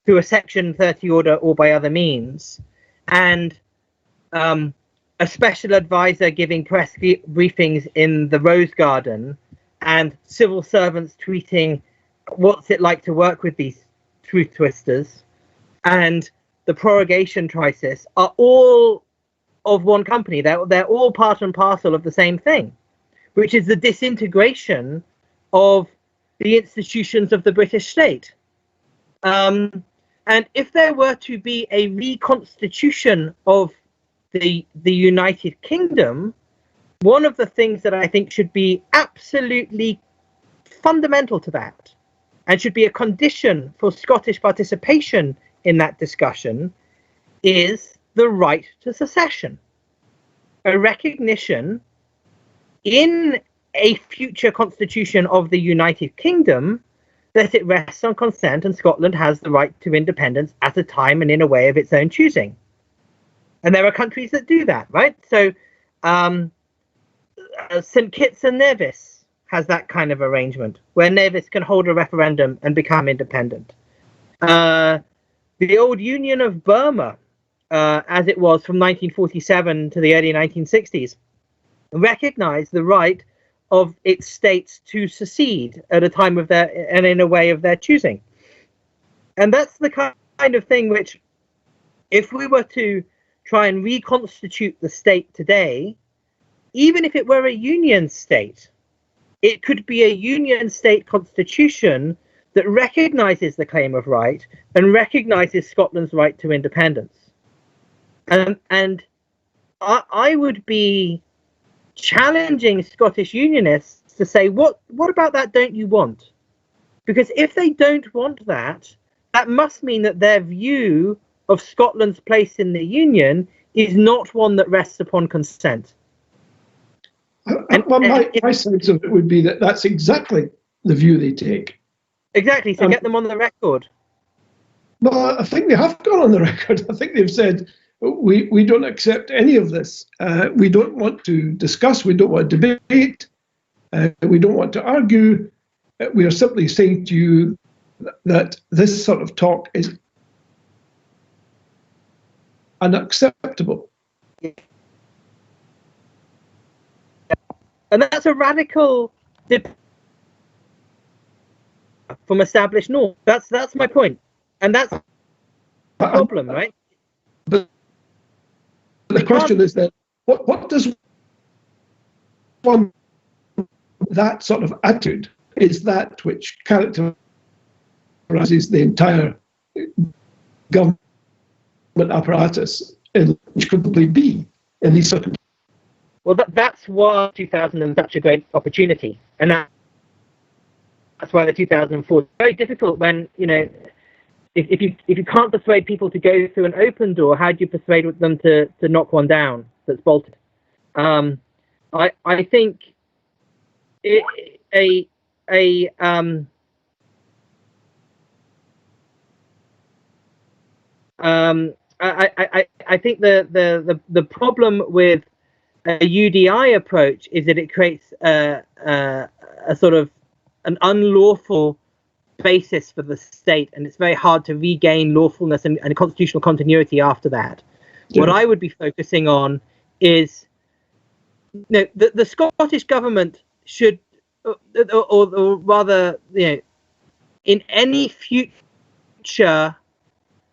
through a Section 30 order or by other means, and a special advisor giving press briefings in the Rose Garden, and civil servants tweeting what's it like to work with these truth twisters, and the prorogation crisis are all of one company. They're all part and parcel of the same thing, which is the disintegration of the institutions of the British state. And if there were to be a reconstitution of the United Kingdom, one of the things that I think should be absolutely fundamental to that, and should be a condition for Scottish participation in that discussion, is the right to secession. A recognition in a future constitution of the United Kingdom that it rests on consent and Scotland has the right to independence at a time and in a way of its own choosing. And there are countries that do that, right? So St Kitts and Nevis has that kind of arrangement where Nevis can hold a referendum and become independent. The old Union of Burma, as it was from 1947 to the early 1960s, recognized the right of its states to secede at a time of their and in a way of their choosing. And that's the kind of thing which, if we were to try and reconstitute the state today, even if it were a union state, it could be a union state constitution that recognizes the claim of right and recognizes Scotland's right to independence. And I would be challenging Scottish Unionists to say, what about that don't you want? Because if they don't want that, that must mean that their view of Scotland's place in the Union is not one that rests upon consent. My sense of it would be that that's exactly the view they take. Exactly. So get them on the record. Well, I think they have gone on the record. I think they've said, we don't accept any of this. We don't want to discuss. We don't want to debate. We don't want to argue. We are simply saying to you that this sort of talk is unacceptable. And that's a radical from established norm. That's my point. And that's the problem, right? But the question is that what does one, that sort of attitude is that which characterizes the entire government apparatus, which could probably be in these circumstances. Well, that's why 2000 is such a great opportunity, and that's why the 2004 is very difficult. When if you can't persuade people to go through an open door, how do you persuade them to knock one down that's bolted? I think I think the problem with a UDI approach is that it creates a sort of an unlawful basis for the state, and it's very hard to regain lawfulness and constitutional continuity after that. Yeah. What I would be focusing on is the Scottish government should, or rather, in any future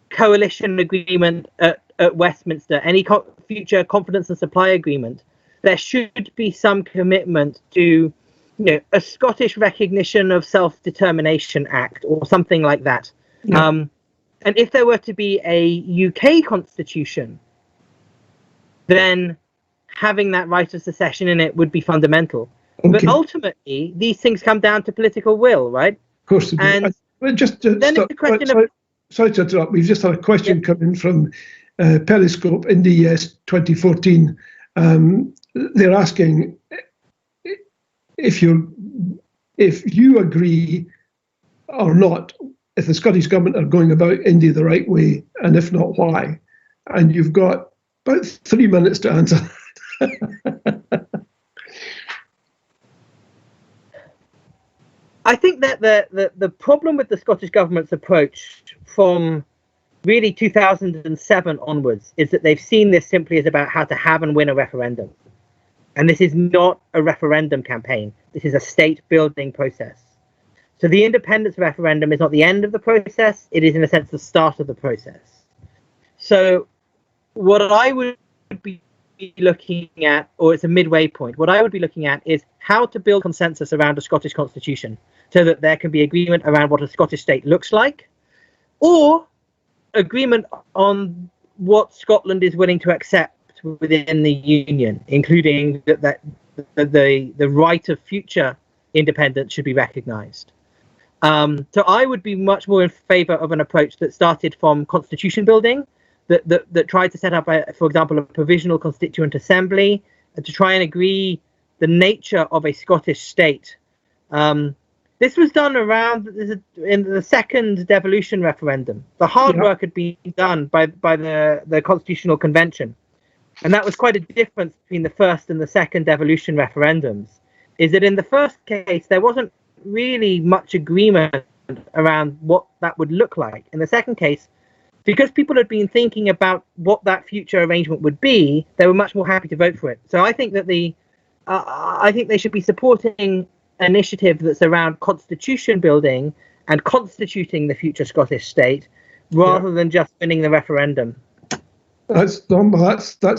coalition agreement at Westminster, any future confidence and supply agreement, there should be some commitment to a Scottish recognition of self-determination act or something like that. Yeah. And if there were to be a UK constitution, then having that right of secession in it would be fundamental. Okay. But ultimately, these things come down to political will, right? Of course. And then it's a question of... Sorry to interrupt. We've just had a question come in from Periscope, Indy 2014. They're asking if you agree or not, if the Scottish government are going about Indy the right way, and if not, why? And you've got about 3 minutes to answer. I think that the problem with the Scottish government's approach from really 2007 onwards is that they've seen this simply as about how to have and win a referendum. And this is not a referendum campaign. This is a state-building process. So the independence referendum is not the end of the process. It is, in a sense, the start of the process. So what I would be looking at, or it's a midway point, what I would be looking at is how to build consensus around a Scottish constitution so that there can be agreement around what a Scottish state looks like, or agreement on what Scotland is willing to accept within the Union, including that the right of future independence should be recognised. So I would be much more in favour of an approach that started from constitution building, that tried to set up, for example, a provisional constituent assembly, to try and agree the nature of a Scottish state. This was done in the second devolution referendum. The hard work had been done by the Constitutional Convention. And that was quite a difference between the first and the second devolution referendums, is that in the first case, there wasn't really much agreement around what that would look like. In the second case, because people had been thinking about what that future arrangement would be, they were much more happy to vote for it. So I think that I think they should be supporting an initiative that's around constitution building and constituting the future Scottish state, rather than just winning the referendum. That's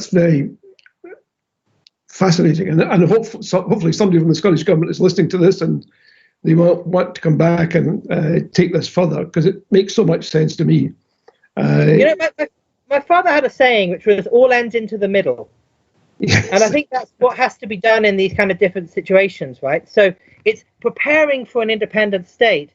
very fascinating, and hopefully somebody from the Scottish government is listening to this and they will want to come back and take this further, because it makes so much sense to me. My father had a saying which was all ends into the middle. Yes. And I think that's what has to be done in these kind of different situations, right? So it's preparing for an independent state,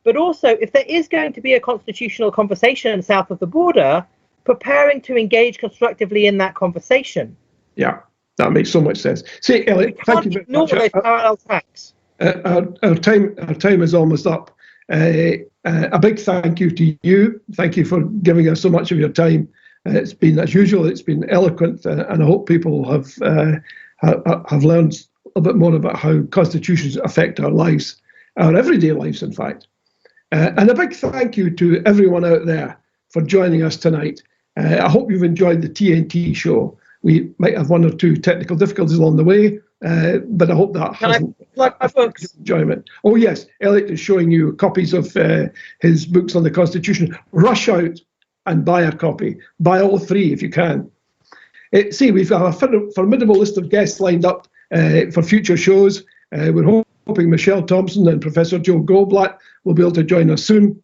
but also if there is going to be a constitutional conversation south of the border, preparing to engage constructively in that conversation. Yeah, that makes so much sense. See, Elliot, thank you very much. Those parallel tracks. Our time is almost up. A big thank you to you. Thank you for giving us so much of your time. It's been, as usual, it's been eloquent, and I hope people have learned a bit more about how constitutions affect our lives, our everyday lives, in fact. And a big thank you to everyone out there for joining us tonight. I hope you've enjoyed the TNT show. We might have one or two technical difficulties along the way, but I hope that hasn't affected enjoyment. Oh yes, Elliot is showing you copies of his books on the Constitution. Rush out and buy a copy. Buy all three if you can. See, we've got a formidable list of guests lined up for future shows. We're hoping Michelle Thompson and Professor Joe Goldblatt will be able to join us soon.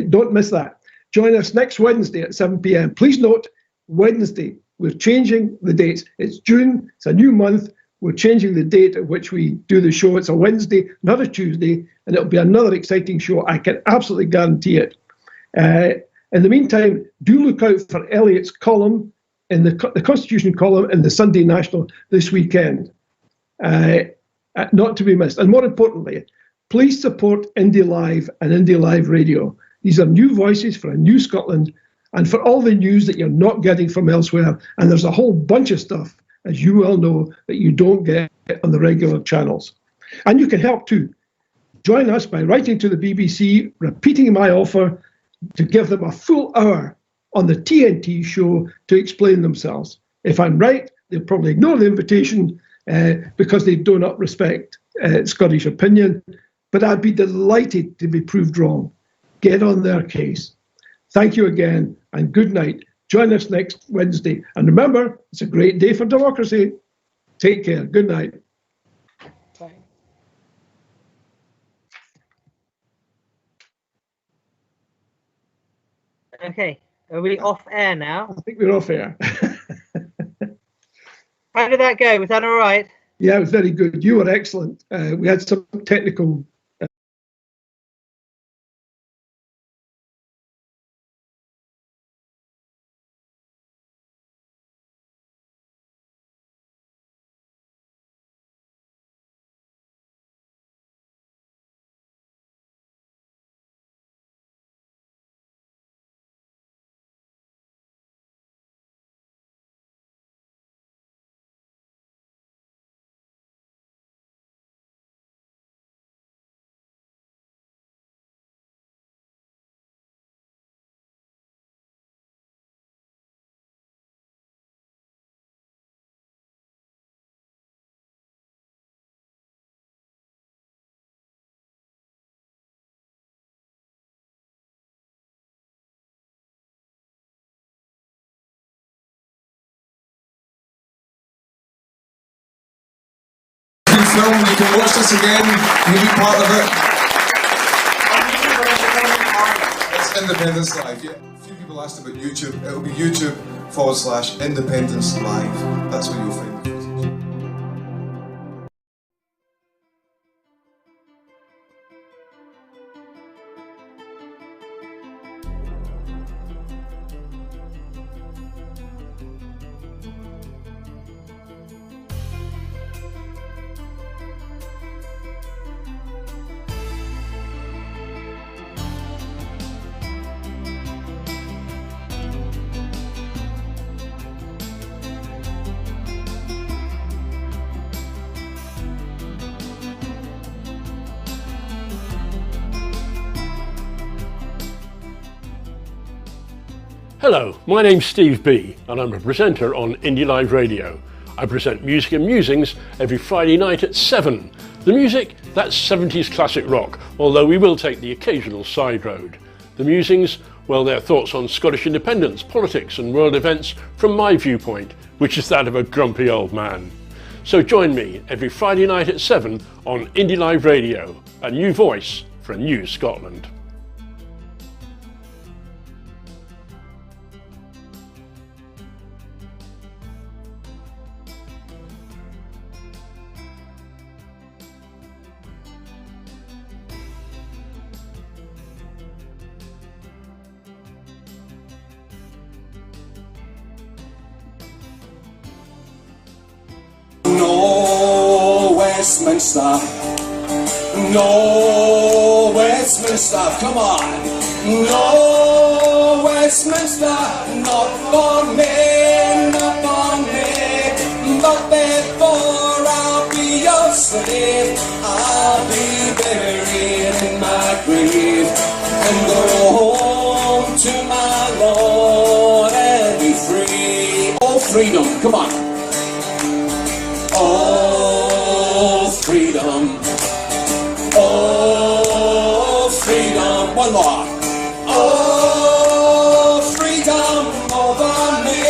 Don't miss that. Join us next Wednesday at 7 p.m. Please note, Wednesday, we're changing the dates. It's June, it's a new month. We're changing the date at which we do the show. It's a Wednesday, not a Tuesday, and it'll be another exciting show. I can absolutely guarantee it. In the meantime, do look out for Elliott's column, in the Constitution column in the Sunday National this weekend. Not to be missed. And more importantly, please support Indy Live and Indy Live Radio. These are new voices for a new Scotland and for all the news that you're not getting from elsewhere. And there's a whole bunch of stuff, as you well know, that you don't get on the regular channels. And you can help too. Join us by writing to the BBC, repeating my offer to give them a full hour on the TNT show to explain themselves. If I'm right, they'll probably ignore the invitation because they do not respect Scottish opinion. But I'd be delighted to be proved wrong. Get on their case. Thank you again, and good night. Join us next Wednesday. And remember, it's a great day for democracy. Take care. Good night. Bye. Okay, are we off air now? I think we're off air. How did that go? Was that all right? Yeah, it was very good. You were excellent. We had some technical film. You can watch this again. You can be part of it. It's Independence Live. Yeah. A few people asked about YouTube. It'll be YouTube/Independence Live. That's where you'll find it. Hello, my name's Steve B and I'm a presenter on Indy Live Radio. I present Music and Musings every Friday night at 7. The music, that's 70s classic rock, although we will take the occasional side road. The musings, well, they're thoughts on Scottish independence, politics and world events from my viewpoint, which is that of a grumpy old man. So join me every Friday night at 7 on Indy Live Radio, a new voice for a new Scotland. No Westminster, no Westminster. Westminster, come on. No, Westminster, not for me, not for me. But before I'll be your slave, I'll be buried in my grave and go home to my Lord and be free. Oh, freedom, come on. Oh, freedom. Oh, freedom. One more. Oh, freedom over me.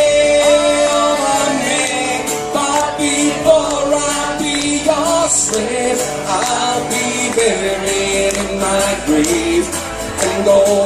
But before I be your slave, I'll be buried in my grave and go